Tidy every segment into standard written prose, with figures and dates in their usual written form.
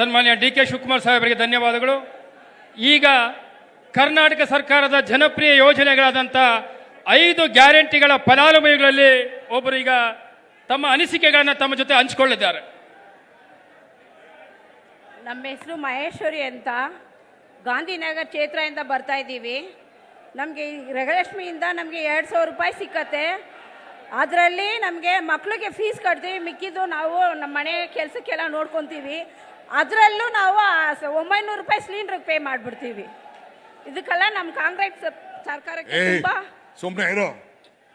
ಸನ್ಮಾನ್ಯ D K Shivakumar ಸಾಹೇಬರಿಗೆ ಧನ್ಯವಾದಗಳು. ಈಗ ಕರ್ನಾಟಕ ಸರ್ಕಾರದ ಜನಪ್ರಿಯ ಯೋಜನೆಗಳಾದಂಥ 5 ಗ್ಯಾರಂಟಿಗಳ ಫಲಾನುಭವಿಗಳಲ್ಲಿ ಒಬ್ಬರು ಈಗ ತಮ್ಮ ಅನಿಸಿಕೆಗಳನ್ನು ತಮ್ಮ ಜೊತೆ ಹಂಚಿಕೊಳ್ಳಿದ್ದಾರೆ. ನಮ್ಮ ಹೆಸರು ಮಹೇಶ್ವರಿ ಅಂತ, ಗಾಂಧಿನಗರ ಕ್ಷೇತ್ರದಿಂದ ಬರ್ತಾ ಇದ್ದೀವಿ. ನಮಗೆ ಗೃಹಲಕ್ಷ್ಮಿಯಿಂದ ನಮಗೆ 2,000 ರೂಪಾಯಿ ಸಿಕ್ಕತ್ತೆ. ಅದರಲ್ಲಿ ನಮಗೆ ಮಕ್ಕಳಿಗೆ ಫೀಸ್ ಕಟ್ತೀವಿ, ಮಿಕ್ಕಿದ್ದು ನಾವು ನಮ್ಮ ಮನೆ ಕೆಲಸಕ್ಕೆಲ್ಲ ನೋಡ್ಕೊತೀವಿ. ಅದರಲ್ಲೂ ನಾವು 900 ರೂಪಾಯಿ ಸಿಲಿಂಡ್ರಿಗೆ ಪೇ ಮಾಡಿಬಿಡ್ತೀವಿ. ಇದಕ್ಕೆಲ್ಲ ನಮ್ಮ ಕಾಂಗ್ರೆಸ್ ಸರ್ಕಾರಕ್ಕೆ ತುಂಬ ಸುಮ್ಮನೆ ಇರೋ.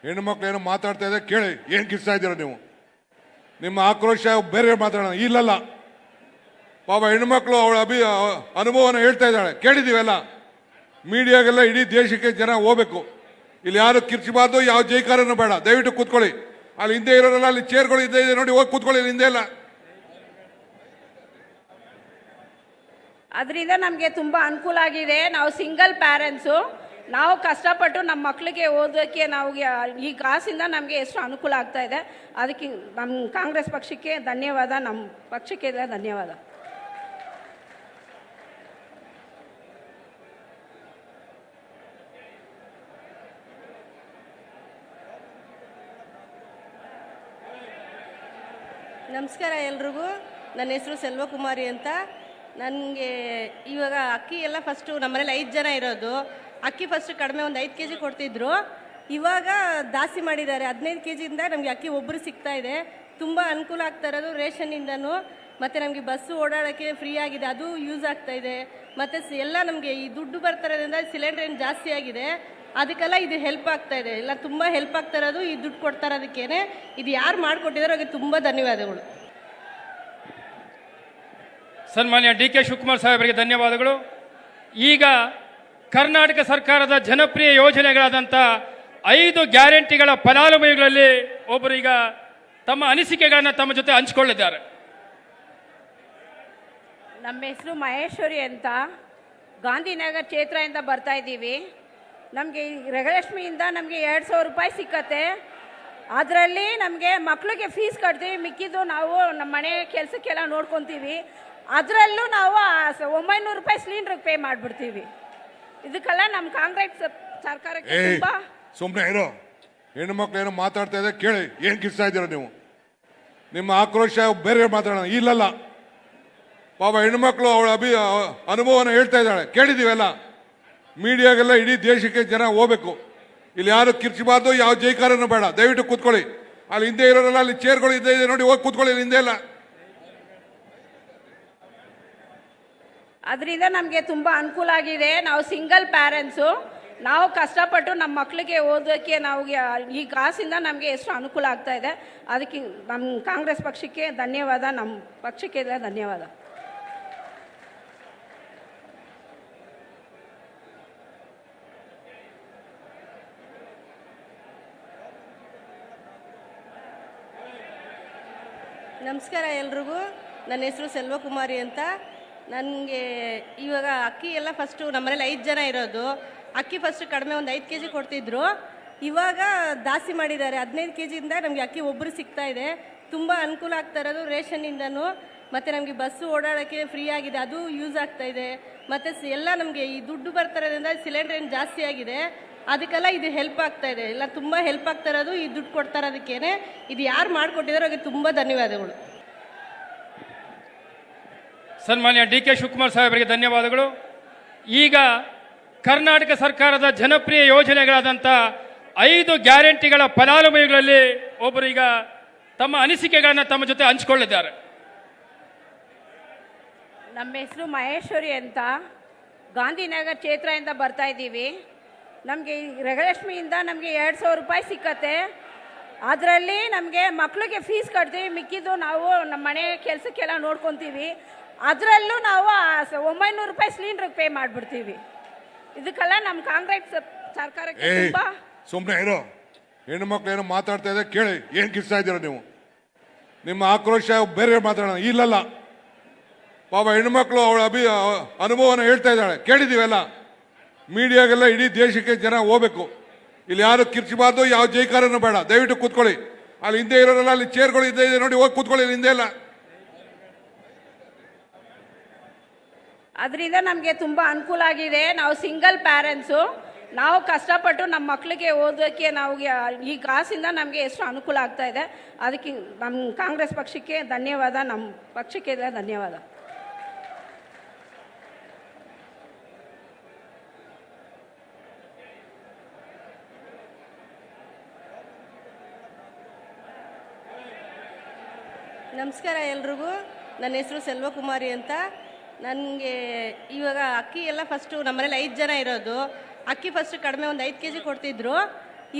ಹೆಣ್ಣು ಮಕ್ಳು ಏನೋ ಮಾತಾಡ್ತಾ ಇದ್ದಾರೆ, ಕೇಳಿ ಏನು ಕಿಸ್ತಾ ಇದ್ದೀರ ನೀವು. ನಿಮ್ಮ ಆಕ್ರೋಶ ಬೇರೆ ಮಾತಾಡೋಣ. ಇಲ್ಲಲ್ಲ, ಪಾಪ ಹೆಣ್ಮಕ್ಳು ಅವಳ ಅನುಭವನ ಹೇಳ್ತಾ ಇದ್ದಾಳೆ, ಕೇಳಿದ್ದೀವೆಲ್ಲ. ಮೀಡಿಯಾಗೆಲ್ಲ ಇಡೀ ದೇಶಕ್ಕೆ ಜನ ಹೋಗ್ಬೇಕು. ಇಲ್ಲಿ ಯಾರು ಕಿರ್ಚಬಾರ್ದು, ಯಾವ ಜೈಕಾರನೂ ಬೇಡ. ದಯವಿಟ್ಟು ಕೂತ್ಕೊಳ್ಳಿ. ಅಲ್ಲಿ ಹಿಂದೆ ಇರೋರೆಲ್ಲ ಅಲ್ಲಿ ಚೇರ್ಗಳು ಇದ್ದೇ ಇದೆ ನೋಡಿ, ಹೋಗಿ ಕೂತ್ಕೊಳ್ಳಿ. ಹಿಂದೆ ಎಲ್ಲ ಅದರಿಂದ ನಮಗೆ ತುಂಬ ಅನುಕೂಲ ಆಗಿದೆ. ನಾವು ಸಿಂಗಲ್ ಪ್ಯಾರೆಂಟ್ಸು, ನಾವು ಕಷ್ಟಪಟ್ಟು ನಮ್ಮ ಮಕ್ಕಳಿಗೆ ಓದೋಕ್ಕೆ ನಾವು ಈ ಕಾಸಿಂದ ನಮಗೆ ಎಷ್ಟು ಅನುಕೂಲ ಆಗ್ತಾ ಇದೆ. ಅದಕ್ಕೆ ನಮ್ಮ ಕಾಂಗ್ರೆಸ್ ಪಕ್ಷಕ್ಕೆ ಧನ್ಯವಾದ, ನಮ್ಮ ಪಕ್ಷಕ್ಕೆ ಧನ್ಯವಾದ. ನಮಸ್ಕಾರ ಎಲ್ರಿಗೂ. ನನ್ನ ಹೆಸರು ಸೆಲ್ವಕುಮಾರಿ ಅಂತ. ನನಗೆ ಇವಾಗ ಅಕ್ಕಿ ಎಲ್ಲ ಫಸ್ಟು ನಮ್ಮನೇಲಿ 5 ಜನ ಇರೋದು. ಅಕ್ಕಿ ಫಸ್ಟ್ ಕಡಿಮೆ ಒಂದು 5 kg ಕೊಡ್ತಿದ್ರು. ಇವಾಗ ಜಾಸ್ತಿ ಮಾಡಿದ್ದಾರೆ. 15 kgಯಿಂದ ನಮಗೆ ಅಕ್ಕಿ ಒಬ್ಬರು ಸಿಗ್ತಾ ಇದೆ. ತುಂಬ ಅನುಕೂಲ ಆಗ್ತಾ ಇರೋದು ರೇಷನ್ನಿಂದನೂ. ಮತ್ತು ನಮಗೆ ಬಸ್ಸು ಓಡಾಡೋಕ್ಕೆ ಫ್ರೀ ಆಗಿದೆ, ಅದು ಯೂಸ್ ಆಗ್ತಾ ಇದೆ. ಮತ್ತು ಎಲ್ಲ ನಮಗೆ ಈ ದುಡ್ಡು ಬರ್ತಾ ಇರೋದ್ರಿಂದ ಸಿಲಿಂಡರ್ ಏನು ಜಾಸ್ತಿ ಆಗಿದೆ, ಅದಕ್ಕೆಲ್ಲ ಇದು ಹೆಲ್ಪ್ ಆಗ್ತಾ ಇದೆ. ಎಲ್ಲ ತುಂಬ ಹೆಲ್ಪ್ ಆಗ್ತಾ ಇರೋದು ಈ ದುಡ್ಡು ಕೊಡ್ತಾ ಇರೋದಕ್ಕೇನೆ. ಇದು ಯಾರು ಮಾಡಿಕೊಟ್ಟಿದಾರೋ ಅವ್ರಿಗೆ ತುಂಬ ಧನ್ಯವಾದಗಳು. ಸನ್ಮಾನ್ಯ ಡಿ ಕೆ ಶಿವಕುಮಾರ್ ಸಾಹೇಬರಿಗೆ ಧನ್ಯವಾದಗಳು. ಈಗ ಕರ್ನಾಟಕ ಸರ್ಕಾರದ ಜನಪ್ರಿಯ ಯೋಜನೆಗಳಾದಂಥ 5 ಗ್ಯಾರಂಟಿಗಳ ಫಲಾನುಭವಿಗಳಲ್ಲಿ ಒಬ್ಬರು ಈಗ ತಮ್ಮ ಅನಿಸಿಕೆಗಳನ್ನು ತಮ್ಮ ಜೊತೆ ಹಂಚಿಕೊಳ್ಳಿದ್ದಾರೆ. ನಮ್ಮ ಹೆಸರು ಮಹೇಶ್ವರಿ ಅಂತ, ಗಾಂಧಿನಗರ ಕ್ಷೇತ್ರದಿಂದ ಬರ್ತಾ ಇದ್ದೀವಿ. ನಮಗೆ ಗೃಹಲಕ್ಷ್ಮಿಯಿಂದ ನಮಗೆ 2,000 ರೂಪಾಯಿ ಸಿಕ್ಕತ್ತೆ. ಅದರಲ್ಲಿ ನಮಗೆ ಮಕ್ಕಳಿಗೆ ಫೀಸ್ ಕಟ್ತೀವಿ, ಮಿಕ್ಕಿದ್ದು ನಾವು ನಮ್ಮ ಮನೆ ಕೆಲಸಕ್ಕೆಲ್ಲ ನೋಡ್ಕೊತೀವಿ. ಅದರಲ್ಲೂ ನಾವು 900 ರೂಪಾಯಿ ಸಿಲಿಂಡ್ರಿಗೆ ಪೇ ಮಾಡಿಬಿಡ್ತೀವಿ. ಇದಕ್ಕೆಲ್ಲ ನಮ್ಮ ಕಾಂಗ್ರೆಸ್ ಸರ್ಕಾರಕ್ಕೆ ತುಂಬ ಸುಮ್ಮನೆ ಇರೋ. ಹೆಣ್ಣು ಮಕ್ಳು ಏನೋ ಮಾತಾಡ್ತಾ ಇದ್ದಾರೆ, ಕೇಳಿ ಏನು ಕಿಸ್ತಾ ಇದ್ದೀರ ನೀವು. ನಿಮ್ಮ ಆಕ್ರೋಶ ಬೇರೆ ಮಾತಾಡೋಣ. ಇಲ್ಲಲ್ಲ, ಪಾಪ ಹೆಣ್ಮಕ್ಳು ಅವಳ ಅನುಭವನ ಹೇಳ್ತಾ ಇದ್ದಾಳೆ, ಕೇಳಿದ್ದೀವೆಲ್ಲ. ಮೀಡಿಯಾಗೆಲ್ಲ ಇಡೀ ದೇಶಕ್ಕೆ ಜನ ಹೋಗ್ಬೇಕು. ಇಲ್ಲಿ ಯಾರು ಕಿರ್ಚಬಾರ್ದು, ಯಾವ ಜೈಕಾರನೂ ಬೇಡ. ದಯವಿಟ್ಟು ಕೂತ್ಕೊಳ್ಳಿ. ಅಲ್ಲಿ ಹಿಂದೆ ಇರೋರೆಲ್ಲ ಅಲ್ಲಿ ಚೇರ್ಗಳು ಇದ್ದೇ ಇದೆ ನೋಡಿ, ಹೋಗಿ ಕೂತ್ಕೊಳ್ಳಿ. ಹಿಂದೆ ಎಲ್ಲ ಅದರಿಂದ ನಮಗೆ ತುಂಬ ಅನುಕೂಲ ಆಗಿದೆ. ನಾವು ಸಿಂಗಲ್ ಪ್ಯಾರೆಂಟ್ಸು, ನಾವು ಕಷ್ಟಪಟ್ಟು ನಮ್ಮ ಮಕ್ಕಳಿಗೆ ಓದೋಕ್ಕೆ ನಾವು ಈ ಕಾಸಿಂದ ನಮಗೆ ಎಷ್ಟು ಅನುಕೂಲ ಆಗ್ತಾ ಇದೆ. ಅದಕ್ಕೆ ನಮ್ಮ ಕಾಂಗ್ರೆಸ್ ಪಕ್ಷಕ್ಕೆ ಧನ್ಯವಾದ, ನಮ್ಮ ಪಕ್ಷಕ್ಕೆ ಧನ್ಯವಾದ. ನಮಸ್ಕಾರ ಎಲ್ರಿಗೂ. ನನ್ನ ಹೆಸರು ಸೆಲ್ವಕುಮಾರಿ ಅಂತ. ನನಗೆ ಇವಾಗ ಅಕ್ಕಿ ಎಲ್ಲ ಫಸ್ಟು ನಮ್ಮನೇಲಿ 5 ಜನ ಇರೋದು. ಅಕ್ಕಿ ಫಸ್ಟ್ ಕಡಿಮೆ ಒಂದು 5 kg ಕೊಡ್ತಿದ್ರು. ಇವಾಗ ಜಾಸ್ತಿ ಮಾಡಿದ್ದಾರೆ. 15 kgಯಿಂದ ನಮಗೆ ಅಕ್ಕಿ ಒಬ್ಬರು ಸಿಗ್ತಾ ಇದೆ. ತುಂಬ ಅನುಕೂಲ ಆಗ್ತಾ ಇರೋದು ರೇಷನ್ನಿಂದನೂ. ಮತ್ತು ನಮಗೆ ಬಸ್ಸು ಓಡಾಡೋಕ್ಕೆ ಫ್ರೀ ಆಗಿದೆ, ಅದು ಯೂಸ್ ಆಗ್ತಾ ಇದೆ. ಮತ್ತು ಎಲ್ಲ ನಮಗೆ ಈ ದುಡ್ಡು ಬರ್ತಾ ಇರೋದ್ರಿಂದ ಸಿಲಿಂಡರ್ ಏನು ಜಾಸ್ತಿ ಆಗಿದೆ, ಅದಕ್ಕೆಲ್ಲ ಇದು ಹೆಲ್ಪ್ ಆಗ್ತಾ ಇದೆ. ಎಲ್ಲ ತುಂಬ ಹೆಲ್ಪ್ ಆಗ್ತಾ ಇರೋದು ಈ ದುಡ್ಡು ಕೊಡ್ತಾ ಇರೋದಕ್ಕೇನೆ. ಇದು ಯಾರು ಮಾಡಿಕೊಟ್ಟಿದಾರೋ ಅವ್ರಿಗೆ ತುಂಬ ಧನ್ಯವಾದಗಳು. ಸನ್ಮಾನ್ಯ ಡಿ ಕೆ ಶಿವಕುಮಾರ್ ಸಾಹೇಬರಿಗೆ ಧನ್ಯವಾದಗಳು. ಈಗ ಕರ್ನಾಟಕ ಸರ್ಕಾರದ ಜನಪ್ರಿಯ ಯೋಜನೆಗಳಾದಂಥ 5 ಗ್ಯಾರಂಟಿಗಳ ಫಲಾನುಭವಿಗಳಲ್ಲಿ ಒಬ್ಬರು ಈಗ ತಮ್ಮ ಅನಿಸಿಕೆಗಳನ್ನು ತಮ್ಮ ಜೊತೆ ಹಂಚಿಕೊಳ್ಳಿದ್ದಾರೆ. ನಮ್ಮ ಹೆಸರು ಮಹೇಶ್ವರಿ ಅಂತ, ಗಾಂಧಿನಗರ ಕ್ಷೇತ್ರದಿಂದ ಬರ್ತಾ ಇದ್ದೀವಿ. ನಮಗೆ ಗೃಹಲಕ್ಷ್ಮಿಯಿಂದ ನಮಗೆ 2,000 ರೂಪಾಯಿ ಸಿಕ್ಕತ್ತೆ. ಅದರಲ್ಲಿ ನಮಗೆ ಮಕ್ಕಳಿಗೆ ಫೀಸ್ ಕಟ್ತೀವಿ, ಮಿಕ್ಕಿದ್ದು ನಾವು ನಮ್ಮ ಮನೆ ಕೆಲಸಕ್ಕೆಲ್ಲ ನೋಡ್ಕೊತೀವಿ. ಅದರಲ್ಲೂ ನಾವು 900 ರೂಪಾಯಿ ಸಿಲಿಂಡ್ರಿಗೆ ಪೇ ಮಾಡಿಬಿಡ್ತೀವಿ. ಇದಕ್ಕೆಲ್ಲ ನಮ್ಮ ಕಾಂಗ್ರೆಸ್ ಸರ್ಕಾರಕ್ಕೆ ತುಂಬ ಸುಮ್ಮನೆ ಇರೋ. ಹೆಣ್ಣು ಮಕ್ಳು ಏನೋ ಮಾತಾಡ್ತಾ ಇದ್ದಾರೆ, ಕೇಳಿ ಏನು ಕಿಸ್ತಾ ಇದ್ದೀರ ನೀವು. ನಿಮ್ಮ ಆಕ್ರೋಶ ಬೇರೆ ಮಾತಾಡೋಣ. ಇಲ್ಲಲ್ಲ, ಪಾಪ ಹೆಣ್ಮಕ್ಳು ಅವಳ ಅನುಭವನ ಹೇಳ್ತಾ ಇದ್ದಾಳೆ, ಕೇಳಿದ್ದೀವೆಲ್ಲ. ಮೀಡಿಯಾಗೆಲ್ಲ ಇಡೀ ದೇಶಕ್ಕೆ ಜನ ಹೋಗ್ಬೇಕು. ಇಲ್ಲಿ ಯಾರು ಕಿರ್ಚಬಾರ್ದು, ಯಾವ ಜೈಕಾರನೂ ಬೇಡ. ದಯವಿಟ್ಟು ಕೂತ್ಕೊಳ್ಳಿ. ಅಲ್ಲಿ ಹಿಂದೆ ಇರೋರೆಲ್ಲ ಅಲ್ಲಿ ಚೇರ್ಗಳು ಇದ್ದೇ ಇದೆ ನೋಡಿ, ಹೋಗಿ ಕೂತ್ಕೊಳ್ಳಿ. ಹಿಂದೆ ಎಲ್ಲ ಅದರಿಂದ ನಮಗೆ ತುಂಬ ಅನುಕೂಲ ಆಗಿದೆ. ನಾವು ಸಿಂಗಲ್ ಪ್ಯಾರೆಂಟ್ಸು, ನಾವು ಕಷ್ಟಪಟ್ಟು ನಮ್ಮ ಮಕ್ಕಳಿಗೆ ಓದೋಕ್ಕೆ ನಾವು ಈ ಕಾಸಿಂದ ನಮಗೆ ಎಷ್ಟು ಅನುಕೂಲ ಆಗ್ತಾ ಇದೆ. ಅದಕ್ಕೆ ನಮ್ಮ ಕಾಂಗ್ರೆಸ್ ಪಕ್ಷಕ್ಕೆ ಧನ್ಯವಾದ, ನಮ್ಮ ಪಕ್ಷಕ್ಕೆ ಧನ್ಯವಾದ. ನಮಸ್ಕಾರ ಎಲ್ರಿಗೂ. ನನ್ನ ಹೆಸರು ಸೆಲ್ವಕುಮಾರಿ ಅಂತ. ನನಗೆ ಇವಾಗ ಅಕ್ಕಿ ಎಲ್ಲ ಫಸ್ಟು ನಮ್ಮನೇಲಿ 5 ಜನ ಇರೋದು. ಅಕ್ಕಿ ಫಸ್ಟ್ ಕಡಿಮೆ ಒಂದು 5 kg ಕೊಡ್ತಿದ್ರು.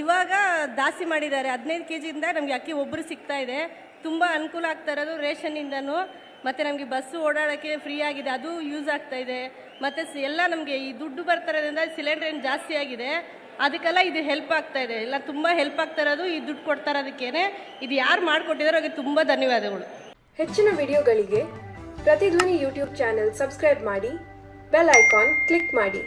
ಇವಾಗ ಜಾಸ್ತಿ ಮಾಡಿದ್ದಾರೆ. 15 kgಯಿಂದ ನಮಗೆ ಅಕ್ಕಿ ಒಬ್ಬರು ಸಿಗ್ತಾ ಇದೆ. ತುಂಬ ಅನುಕೂಲ ಆಗ್ತಾ ಇರೋದು ರೇಷನ್ನಿಂದನೂ. ಮತ್ತು ನಮಗೆ ಬಸ್ಸು ಓಡಾಡೋಕ್ಕೆ ಫ್ರೀ ಆಗಿದೆ, ಅದು ಯೂಸ್ ಆಗ್ತಾ ಇದೆ. ಮತ್ತು ಎಲ್ಲ ನಮಗೆ ಈ ದುಡ್ಡು ಬರ್ತಾ ಇರೋದ್ರಿಂದ ಸಿಲಿಂಡರ್ ಏನು ಜಾಸ್ತಿ ಆಗಿದೆ, ಅದಕ್ಕೆಲ್ಲ ಇದು ಹೆಲ್ಪ್ ಆಗ್ತಾ ಇದೆ. ಎಲ್ಲ ತುಂಬ ಹೆಲ್ಪ್ ಆಗ್ತಾ ಇರೋದು ಈ ದುಡ್ಡು ಕೊಡ್ತಾ ಇರೋದಕ್ಕೇನೆ. ಇದು ಯಾರು ಮಾಡಿಕೊಟ್ಟಿದಾರೋ ಅವ್ರಿಗೆ ತುಂಬ ಧನ್ಯವಾದಗಳು. ಹೆಚ್ಚಿನ ವಿಡಿಯೋಗಳಿಗೆ ಪ್ರತಿಧ್ವನಿ ಯೂಟ್ಯೂಬ್ ಚಾನೆಲ್ ಸಬ್ಸ್ಕ್ರೈಬ್ ಮಾಡಿ, ಬೆಲ್ ಐಕಾನ್ ಕ್ಲಿಕ್ ಮಾಡಿ.